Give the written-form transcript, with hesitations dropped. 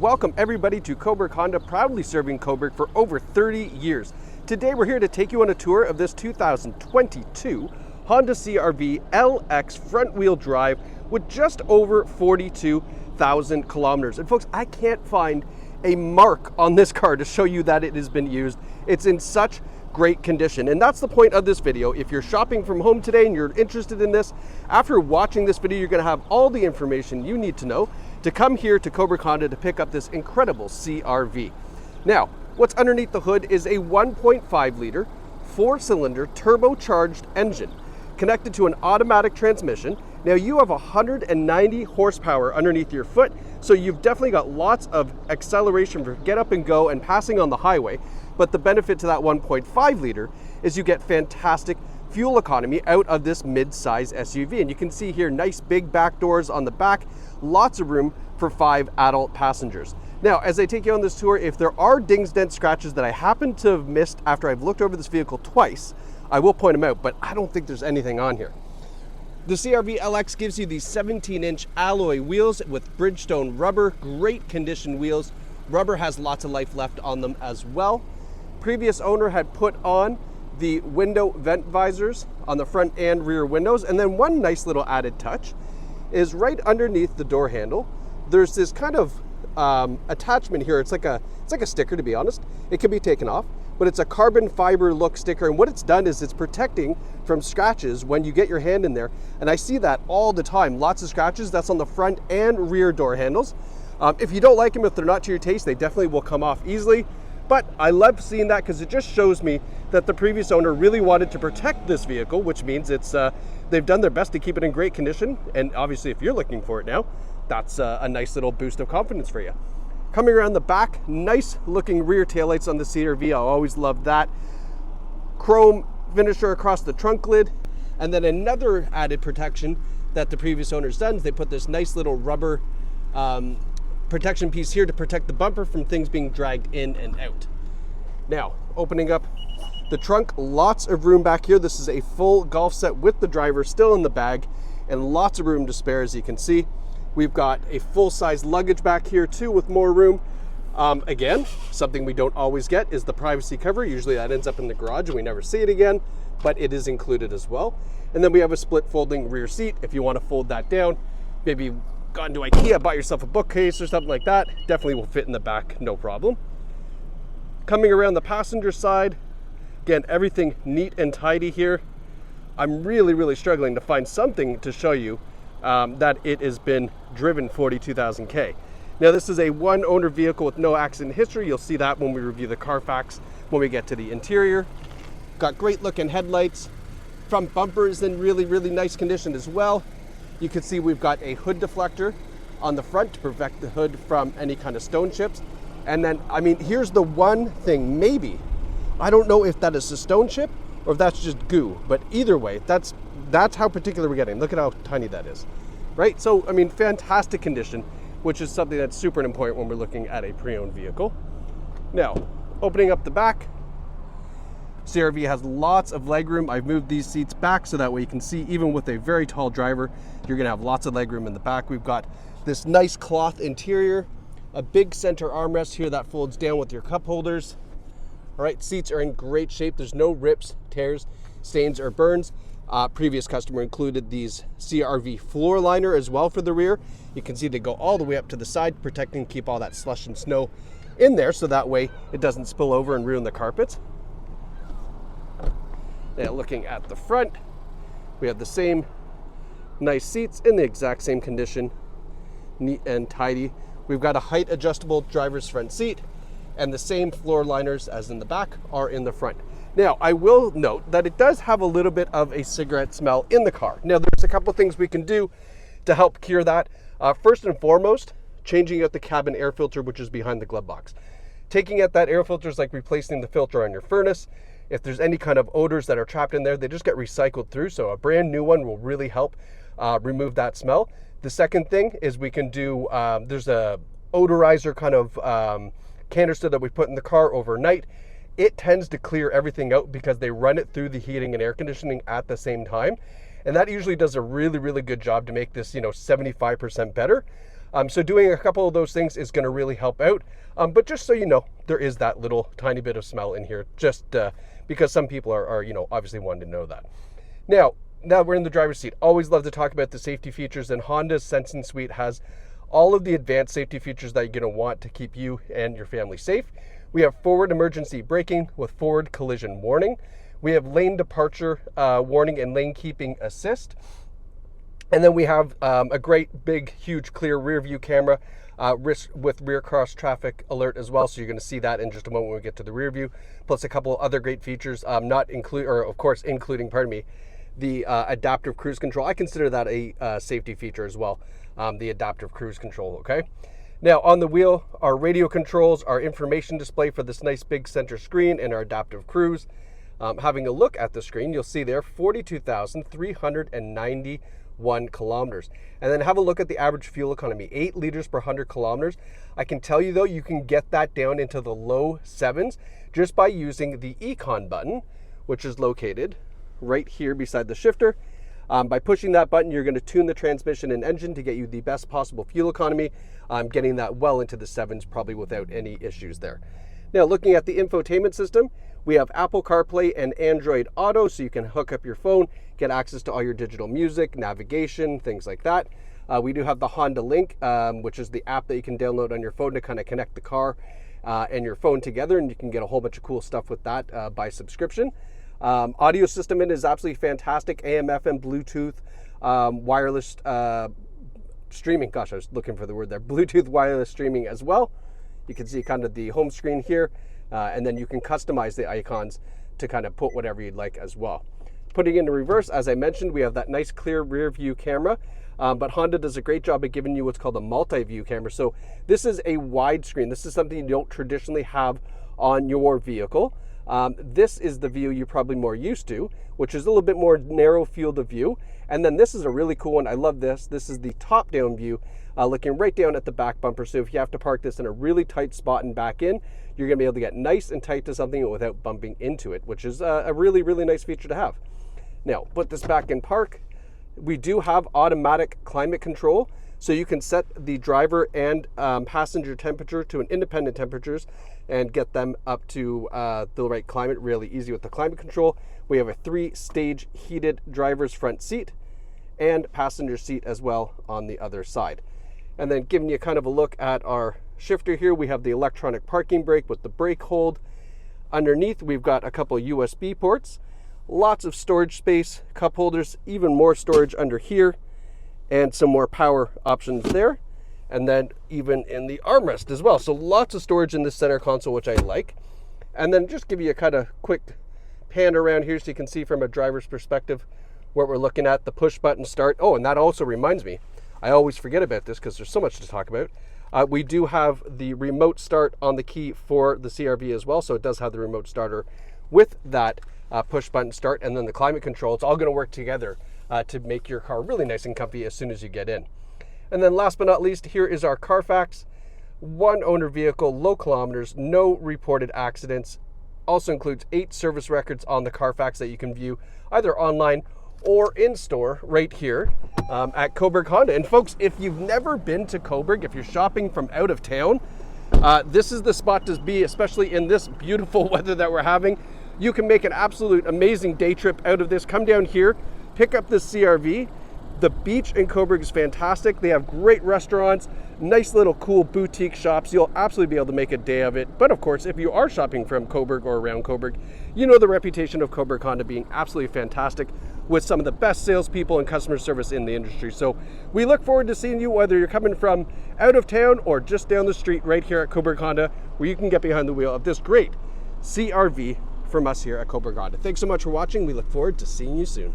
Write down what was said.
Welcome everybody to Cobourg Honda, proudly serving Cobourg for over 30 years. Today we're here to take you on a tour of this 2022 Honda CR-V LX front wheel drive with just over 42,000 kilometers. And folks, I can't find a mark on this car to show you that it has been used. It's in such great condition, and that's the point of this video. If you're shopping from home today and you're interested in this, after watching this video, you're going to have all the information you need to know to come here to Cobourg Honda to pick up this incredible CR-V. Now, what's underneath the hood is a 1.5 liter, 4-cylinder turbocharged engine connected to an automatic transmission. Now you have 190 horsepower underneath your foot, so you've definitely got lots of acceleration for get up and go and passing on the highway. But the benefit to that 1.5 liter is you get fantastic fuel economy out of this mid-size SUV. And you can see here, nice big back doors on the back, lots of room for 5 adult passengers. Now, as I take you on this tour, if there are dings, dents, scratches that I happen to have missed after I've looked over this vehicle twice, I will point them out, but I don't think there's anything on here. The CR-V LX gives you these 17-inch alloy wheels with Bridgestone rubber, great condition wheels. Rubber has lots of life left on them as well. Previous owner had put on the window vent visors on the front and rear windows. And then one nice little added touch is right underneath the door handle. There's this kind of attachment here. It's like a sticker, to be honest. It can be taken off, but it's a carbon fiber look sticker. And what it's done is it's protecting from scratches when you get your hand in there. And I see that all the time. Lots of scratches. That's on the front and rear door handles. If you don't like them, if they're not to your taste, they definitely will come off easily. But I love seeing that because it just shows me that the previous owner really wanted to protect this vehicle, which means it's they've done their best to keep it in great condition. And obviously, if you're looking for it now, that's a nice little boost of confidence for you. Coming around the back, nice looking rear taillights on the CR-V. I always love that. Chrome finisher across the trunk lid. And then another added protection that the previous owner's done is they put this nice little rubber protection piece here to protect the bumper from things being dragged in and out. Now, opening up the trunk, lots of room back here. This is a full golf set with the driver still in the bag and lots of room to spare, as you can see. We've got a full-size luggage back here too with more room. Again, something we don't always get is the privacy cover. Usually that ends up in the garage and we never see it again, but it is included as well. And then we have a split folding rear seat if you want to fold that down. Maybe gone to IKEA, bought yourself a bookcase or something like that, definitely will fit in the back, no problem. Coming around the passenger side, again, everything neat and tidy here. I'm really struggling to find something to show you that it has been driven 42,000 K. Now this is a one owner vehicle with no accident history. You'll see that when we review the Carfax when we get to the interior. Got great looking headlights. Front bumper is in really nice condition as well. You can see we've got a hood deflector on the front to protect the hood from any kind of stone chips. And then, I mean, here's the one thing, maybe, I don't know if that is a stone chip or if that's just goo, but either way, that's how particular we're getting. Look at how tiny that is, right? So, I mean, fantastic condition, which is something that's super important when we're looking at a pre-owned vehicle. Now, opening up the back, CR-V has lots of legroom. I've moved these seats back so that way you can see, even with a very tall driver, you're gonna have lots of legroom in the back. We've got this nice cloth interior, a big center armrest here that folds down with your cup holders. All right, seats are in great shape. There's no rips, tears, stains, or burns. Previous customer included these CR-V floor liner as well for the rear. You can see they go all the way up to the side, protect and keep all that slush and snow in there so that way it doesn't spill over and ruin the carpets. Now looking at the front, we have the same nice seats in the exact same condition, neat and tidy. We've got a height adjustable driver's front seat and the same floor liners as in the back are in the front. Now, I will note that it does have a little bit of a cigarette smell in the car. Now, there's a couple things we can do to help cure that. First and foremost, changing out the cabin air filter, which is behind the glove box. Taking out that air filter is like replacing the filter on your furnace. If there's any kind of odors that are trapped in there, they just get recycled through. So a brand new one will really help remove that smell. The second thing is we can do, there's a odorizer kind of canister that we put in the car overnight. It tends to clear everything out because they run it through the heating and air conditioning at the same time. And that usually does a really good job to make this, 75% better. So doing a couple of those things is going to really help out. But just so you know, there is that little tiny bit of smell in here, just because some people are obviously wanting to know that. Now we're in the driver's seat. Always love to talk about the safety features, and Honda's Sensing Suite has all of the advanced safety features that you're going to want to keep you and your family safe. We have forward emergency braking with forward collision warning. We have lane departure warning and lane keeping assist. And then we have a great big huge clear rear view camera with rear cross traffic alert as well. So you're going to see that in just a moment when we get to the rear view, plus a couple of other great features, including the adaptive cruise control. I consider that a safety feature as well, the adaptive cruise control, okay? Now on the wheel, our radio controls, our information display for this nice big center screen, and our adaptive cruise. Having a look at the screen, you'll see there 42,391 kilometers. And then have a look at the average fuel economy, 8 liters per 100 kilometers. I can tell you though, you can get that down into the low 7s just by using the Econ button, which is located right here beside the shifter. By pushing that button, you're going to tune the transmission and engine to get you the best possible fuel economy, getting that well into the 7s probably without any issues there. Now looking at the infotainment system, we have Apple CarPlay and Android Auto, so you can hook up your phone, get access to all your digital music, navigation, things like that. We do have the Honda Link, which is the app that you can download on your phone to kind of connect the car and your phone together, and you can get a whole bunch of cool stuff with that by subscription. Audio system is absolutely fantastic. AM, FM, Bluetooth, wireless streaming. Gosh, I was looking for the word there. Bluetooth wireless streaming as well. You can see kind of the home screen here, and then you can customize the icons to kind of put whatever you'd like as well. Putting into reverse, as I mentioned, we have that nice clear rear view camera, but Honda does a great job of giving you what's called a multi-view camera. So this is a wide screen. This is something you don't traditionally have on your vehicle. This is the view you're probably more used to, which is a little bit more narrow field of view. And then this is a really cool one. I love this. This is the top-down view, looking right down at the back bumper. So if you have to park this in a really tight spot and back in, you're going to be able to get nice and tight to something without bumping into it, which is a really, really nice feature to have. Now, put this back in park. We do have automatic climate control, so you can set the driver and passenger temperature to an independent temperatures and get them up to the right climate really easy with the climate control. We have a 3-stage heated driver's front seat and passenger seat as well on the other side. And then giving you kind of a look at our shifter here, we have the electronic parking brake with the brake hold. Underneath, we've got a couple USB ports, lots of storage space, cup holders, even more storage under here, and some more power options there. And then even in the armrest as well. So lots of storage in this center console, which I like. And then just give you a kind of quick pan around here so you can see from a driver's perspective what we're looking at. The push button start. Oh, and that also reminds me, I always forget about this because there's so much to talk about. We do have the remote start on the key for the CR-V as well. So it does have the remote starter with that push button start, and then the climate control. It's all going to work together to make your car really nice and comfy as soon as you get in. And then last but not least, here is our Carfax. 1 owner vehicle, low kilometers, no reported accidents. Also includes 8 service records on the Carfax that you can view either online or in store right here at Cobourg Honda. And folks, if you've never been to Cobourg, if you're shopping from out of town, this is the spot to be, especially in this beautiful weather that we're having. You can make an absolute amazing day trip out of this. Come down here, pick up this CR-V. The beach in Cobourg is fantastic. They have great restaurants, nice little cool boutique shops. You'll absolutely be able to make a day of it. But of course, if you are shopping from Cobourg or around Cobourg, you know the reputation of Cobourg Honda being absolutely fantastic with some of the best salespeople and customer service in the industry. So we look forward to seeing you, whether you're coming from out of town or just down the street right here at Cobourg Honda, where you can get behind the wheel of this great CR-V from us here at Cobourg Honda. Thanks so much for watching. We look forward to seeing you soon.